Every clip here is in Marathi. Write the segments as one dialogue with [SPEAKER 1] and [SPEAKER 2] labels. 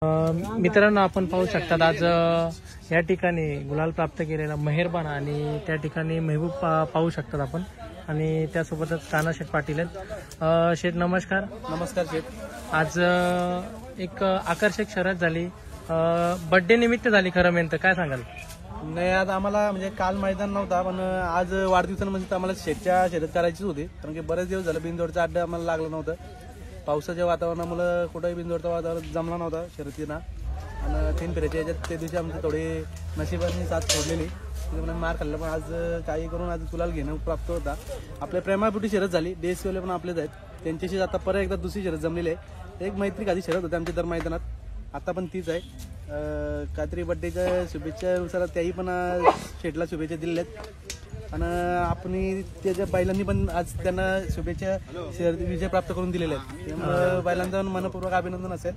[SPEAKER 1] मित्रांनो, आपण पाहू शकतात आज या ठिकाणी गुलाल प्राप्त केलेला मेहरबान आणि त्या ठिकाणी महबूब पाहू शकतात आपण आणि त्यासोबतच कान्हा शेठ पाटील आहेत. शेठ नमस्कार.
[SPEAKER 2] नमस्कार शेठ.
[SPEAKER 1] आज एक आकर्षक शर्यत झाली, बर्थडे निमित्त झाली खरं मेन तर काय सांगाल?
[SPEAKER 2] नाही, आज आम्हाला म्हणजे काल मैदान नव्हता, पण आज वाढदिवसानिमित्त आम्हाला शेठच्या शर्यत करायचीच होती, कारण की बरेच दिवस झालं बिनजोडचा अड्डा आम्हाला लागलं नव्हतं. पावसाच्या वातावरणामुळे कुठेही बिनजोडचा वातावरण जमला नव्हता शर्यतीना, आणि 3 फेऱ्याच्या याच्यात ते दिवशी आमची थोडी नशिबाने साथ सोडलेली, त्याच्यामुळे मार खाल्ला. पण आज काही करून आज गुलाल घेणं प्राप्त होता. आपल्या प्रेमापोटी शर्यत झाली. DSPवाले पण आपलेच आहेत, त्यांच्याशी आता परत एकदा दुसरी शर्यत जमलेली आहे. एक मैत्री खाली शर्यत होती आमची दर मैदानात, आता पण तीच आहे. काहीतरी बड्डेच्या शुभेच्छानुसार त्याही पण शेठला शुभेच्छा दिलेल्या आहेत, आणि आपण त्याच्या बैलांनी पण आज त्यांना शुभेच्छा विजय प्राप्त करून दिलेले आहेत. त्यामुळे बैलांचं मनपूर्वक अभिनंदन असेल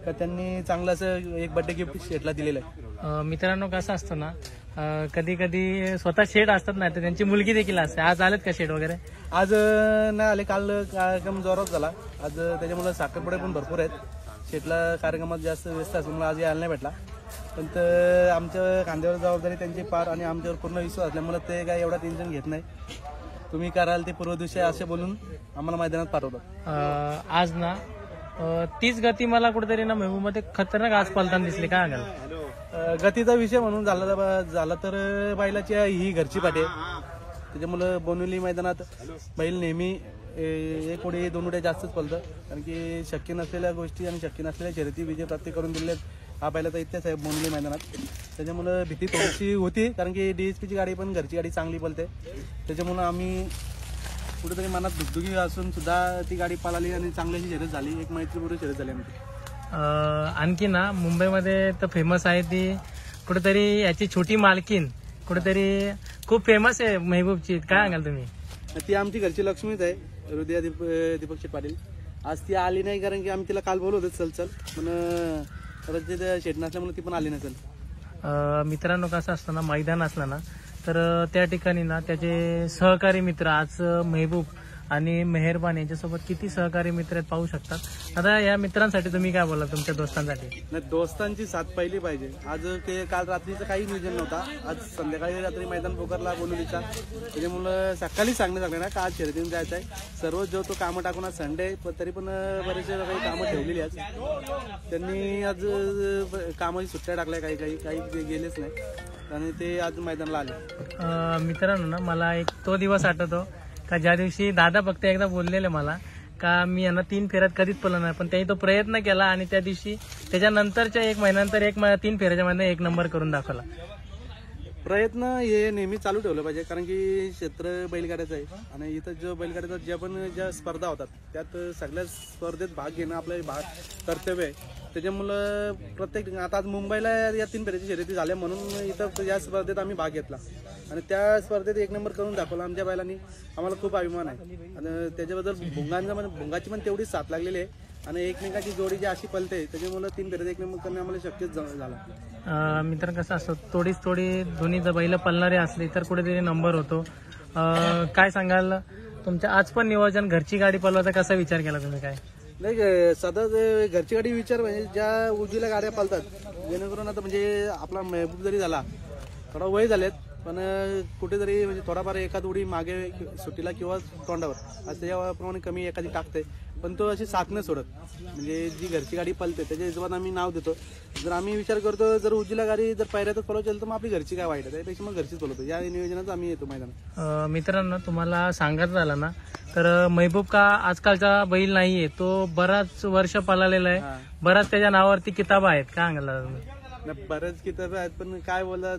[SPEAKER 2] तर त्यांनी चांगलं असं एक बड्डे गिफ्ट शेठला दिलेलं आहे.
[SPEAKER 1] मित्रांनो, कसं असतं ना, कधी कधी स्वतः शेठ असतात नाही तर त्यांची मुलगी देखील असते. आज आलेत का शेठ वगैरे?
[SPEAKER 2] आज नाही आले, काल कार्यक्रम जोरात झाला आज, त्याच्यामुळे साखरपुडे पण भरपूर आहेत. शेठला कार्यक्रमात जास्त व्यस्त असल्यामुळे आज यायला नाही भेटला, पण आमच्या खांद्यावर जबाबदारी त्यांची पार आणि आमच्यावर पूर्ण विश्वास असल्यामुळे ते काय एवढा टेन्शन घेत नाही. तुम्ही कराल ते पूर्व दिवशी असे बोलून आम्हाला मैदानात पाठवतात.
[SPEAKER 1] आज ना तीच गती मला कुठेतरी ना महबूबमध्ये खतरनाक आज पलताना दिसली, काय सांगाल?
[SPEAKER 2] गतीचा विषय म्हणून झाला तर बैलाची ही घरची पाठी आहे, त्याच्यामुळं बोनिवली मैदानात बैल नेहमी 1 उडी 2 उड्या जास्तच पळतं, कारण की शक्य नसलेल्या गोष्टी आणि शक्य नसलेल्या शर्यती विजय प्राप्त करून दिले हा बैलाचा इतिहास आहे बोनिवली मैदानात. त्याच्यामुळं भीती थोडीशी होती, कारण की DSPची गाडी पण घरची गाडी चांगली पळते, त्याच्यामुळं आम्ही कुठेतरी मनात धुकधुकी असून सुद्धा ती गाडी पळाली आणि चांगल्याची शर्यत झाली, एक मैत्रीपूर्ण शर्यत झाली आमची.
[SPEAKER 1] आणखी ना मुंबईमध्ये तर फेमस आहे ती कुठेतरी याची छोटी मालकीन, कुठेतरी खूप फेमस आहे महबूबची, काय सांगाल तुम्ही?
[SPEAKER 2] ती आमची घरची लक्ष्मीच आहे, हृदया दीपक शेठ पाटील. आज ती आली नाही, कारण की आम्ही तिला काल बोलवतो चल, पण परत ते शेठ नसल्यामुळे ती पण आली नसेल.
[SPEAKER 1] मित्रांनो, कसं असतं ना, मैदान असलं ना तर त्या ठिकाणी ना त्याचे सहकारी मित्र आज महबूब आणि मेहरबान यांच्यासोबत किती सहकारी मित्र आहेत पाहू शकतात. आता या मित्रांसाठी तुम्ही काय बोला तुमच्या दोस्तांसाठी?
[SPEAKER 2] नाही, दोस्तांची साथ पहिली पाहिजे. आज काल रात्रीचं काही नियोजन नव्हता, आज संध्याकाळी रात्री मैदान पोकारला बोलवलीचा, त्याच्यामुळं सकाळी सांगण्यात ना का आज शर्यतीने जायचं आहे. सर्व जो तो कामं टाकून आज संडे, तरी पण बरेचसे काही कामं ठेवलेली आज त्यांनी. आज कामाची सुट्ट्या टाकल्या, काही गेलेच नाही आणि ते आज मैदानाला आले.
[SPEAKER 1] मित्रांनो ना, मला एक तो दिवस आठवतो का ज्या दिवशी दादा फक्त एकदा बोललेले मला का मी यांना 3 फेऱ्यात कधीच पळणार नाही, पण त्यांनी तो प्रयत्न केला आणि त्या दिवशी त्याच्यानंतरच्या 1 महिन्यानंतर 3 फेऱ्याच्या मध्ये 1 नंबर करून दाखवला.
[SPEAKER 2] प्रयत्न हे नेहमी चालू ठेवलं पाहिजे, कारण की क्षेत्र बैलगाड्याचं आहे आणि इथं जो बैलगाड्याचा ज्या स्पर्धा होतात त्यात सगळ्या स्पर्धेत भाग घेणं आपलं कर्तव्य आहे. त्याच्यामुळं प्रत्येक आता आज मुंबईला या 3 फेऱ्याची शर्यती झाल्या म्हणून इथं या स्पर्धेत आम्ही भाग घेतला आणि त्या स्पर्धेत 1 नंबर करून दाखवला आमच्या बैलांनी. आम्हाला खूप अभिमान आहे आणि त्याच्याबद्दल भुंगाची पण तेवढीच साथ लागलेली आहे आणि एकमेकाची जोडी जी अशी पलते त्याच्यामुळे 3 फेऱ्यात 1 नंबर करणे आम्हाला शक्यच झाला.
[SPEAKER 1] मित्र, कसं असतं, थोडी दोन्ही जर बैल पळणारे असली तर कुठेतरी नंबर होतो. काय सांगाल तुमच्या आज पण नियोजन घरची गाडी पळवायचा कसा विचार केला तुम्ही? काय
[SPEAKER 2] नाही, सदा घरची गाडी विचार म्हणजे ज्या उजवीला गाड्या पालतात, जेणेकरून आता म्हणजे आपला महबूब जरी झाला, थोडा वय झालेत, पण कुठेतरी म्हणजे थोडाफार एखाद उडी मागे सुट्टीला किंवा तोंडावर आज त्याच्याप्रमाणे कमी एखादी टाकते, पण तो अशी साथ नाही सोडत. म्हणजे जी घरची गाडी पळते त्याच्या हिशोबात आम्ही नाव देतो. जर आम्ही विचार करतो जर उजवीला गाडी जर पायऱ्यातच पळवायची असेल तर मग आपली घरची काय वाईट आहे, त्यापेक्षा मग घरचीच पळवतो. या नियोजनात आम्ही येतो मैदानात.
[SPEAKER 1] मित्रांनो, तुम्हाला सांगायचं झालं ना तर महबूब का आजकालचा बैल नाहीये, तो बराच वर्ष पळालेला आहे, बराच त्याच्या नावावरती किताब आहेत, काय सांगायला तुम्ही?
[SPEAKER 2] बरेच किताब आहेत, पण काय बोलतात,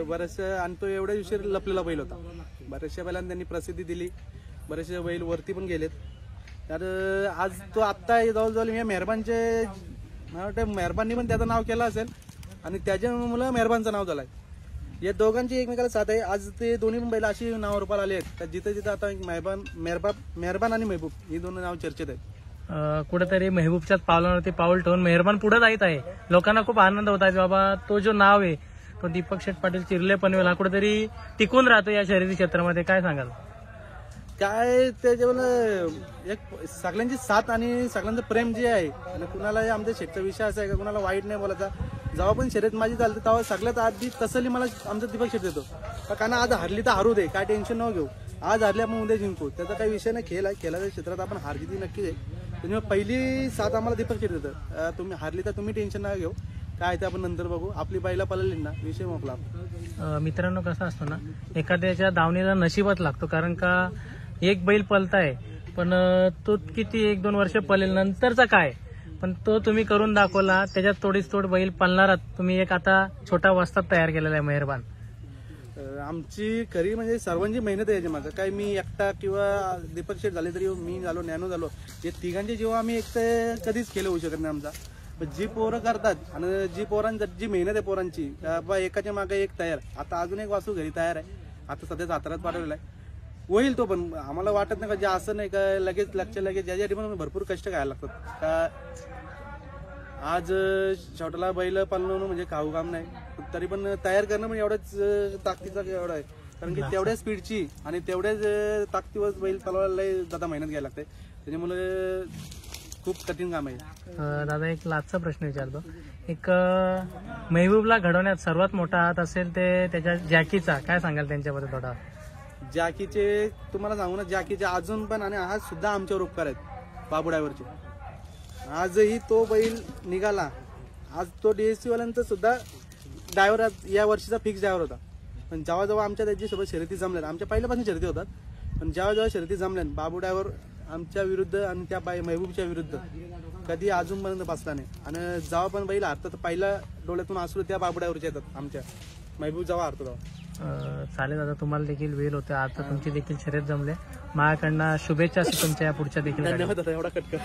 [SPEAKER 2] बरेचसे आणि तो एवढ्या उशीर लपलेला बैल होता. बऱ्याचशा बैलांनी त्यांनी प्रसिद्धी दिली, बरेचसे बैल वरती पण गेलेत. तर आज तो आत्ता जवळजवळ या मेहरबानचे मला वाटतं मेहरबाननी पण त्याचं नाव केलं असेल आणि त्याच्यामुळं मेहरबानचं नाव झालंय. या दोघांची एकमेकाला साथ आहे. आज ते दोन्ही पण बैल अशी नावावर रुपाला आले आहेत तर जिथे जिथे आता मेहरबान आणि महबूब ही 2 नाव चर्चेत आहेत.
[SPEAKER 1] कुठेतरी महबूबच्याच पावलावरती पाऊल ठेवून मेहरबान पुढे जात आहे. लोकांना खूप आनंद होत आहे बाबा, तो जो नाव आहे तो दीपक शेठ पाटील चिरले पनवेल हा कुठेतरी टिकून राहतो या शर्यती क्षेत्रामध्ये, काय सांगाल?
[SPEAKER 2] काय त्याच्यावर एक सगळ्यांची साथ आणि सगळ्यांचं प्रेम जे आहे आणि कुणाला आमच्या शेतचा विषय असा आहे का कुणाला वाईट नाही बोलायचा. जेव्हा पण शर्यत माझी चालते तेव्हा सगळ्यात आधी तसली मला आमचा दीपक शेट देतो. कारण आज हरली तर हरू दे, काय टेन्शन न घेऊ. आज हरली आपण उद्या जिंकू, त्याचा काही विषय नाही. खेळ आहे, खेळाच्या क्षेत्रात आपण हार किती नक्कीच आहे. त्याच्यामुळे पहिली साथ आम्हाला दीपक शेट देतं. तुम्ही हारली तर तुम्ही टेन्शन नका घेऊ, काय ते आपण नंतर बघू. आपली बैला पळाली ना विषय मोकला.
[SPEAKER 1] मित्रांनो कसं असतं ना, एखाद्याच्या दावणीला नशीबच लागतो. कारण का एक बैल पलताय पण तो किती 1-2 वर्ष पळेल नंतरचा काय, पण तो तुम्ही करून दाखवला. त्याच्यात थोडीच थोड बैल पळणारात. तुम्ही एक आता छोटा वस्ताद तयार केलेला आहे मेहरबान.
[SPEAKER 2] आमची खरी म्हणजे सर्वांची मेहनत आहे माझं. काय मी एकटा किंवा दीपक शेठ झाले तरी मी झालो, नॅनो झालो, हे तिघांचे जेव्हा आम्ही एक कधीच केलं होऊ शकत नाही आमचा. पण जी पोरं करतात आणि जी पोरांची जी मेहनत आहे पोरांची, बा एकाच्या मागे एक तयार. आता अजून एक वासू घरी तयार आहे, आता सध्या जात्रात पाठवलेला आहे. होईल तो, पण आम्हाला वाटत नाही का जे असं नाही का लगेच लगेच ज्यासाठी पण भरपूर कष्ट घ्यायला लागतात. का आज शेवटाला बैल पालणं म्हणजे खाऊ काम नाही, तरी पण तयार करणं पण एवढंच ताकदीचा एवढं आहे. कारण की तेवढ्या स्पीडची आणि तेवढ्याच ताकदीवर बैल चालवायला दादा मेहनत घ्यायला लागते. त्याच्यामुळे खूप कठीण काम आहे.
[SPEAKER 1] दादा एक लास्टचा प्रश्न विचारतो. एक महबूबला घडवण्यात सर्वात मोठा हात असेल ते त्याच्या जॅकीचा, काय सांगाल त्यांच्याबद्दल थोडा?
[SPEAKER 2] जॅकीचे तुम्हाला सांगू ना, जॅकीचे अजून पण आणि आज सुद्धा आमच्यावर उपकार आहेत बाबू ड्रायव्हरचे. आजही तो बैल निघाला, आज तो DSC वाल्यांचा सुद्धा ड्रायव्हर या वर्षीचा फिक्स ड्रायव्हर होता. पण जेव्हा जेव्हा आमच्या त्याच्यासोबत शर्यती जमल्या, आमच्या पहिल्यापासून शर्यती होतात, पण जेव्हा जेव्हा शर्यती जमल्या बाबू ड्रायव्हर आमच्या विरुद्ध आणि त्या महबूबच्या विरुद्ध कधी अजूनपर्यंत बसला नाही. आणि जेव्हा पण बैल हारतात तर पहिल्या डोळ्यातून आसरू त्या बाबू ड्रायव्हरच्या येतात. आमच्या महबूब जेव्हा हारतो तेव्हा.
[SPEAKER 1] चालेल दादा, तुम्हाला देखील वेळ होते, आता तुमची देखील शर्यत जमले. माझ्याकडनं शुभेच्छा तुमच्या या पुढच्या देखील.
[SPEAKER 2] धन्यवाद दादा, एवढा कटकर.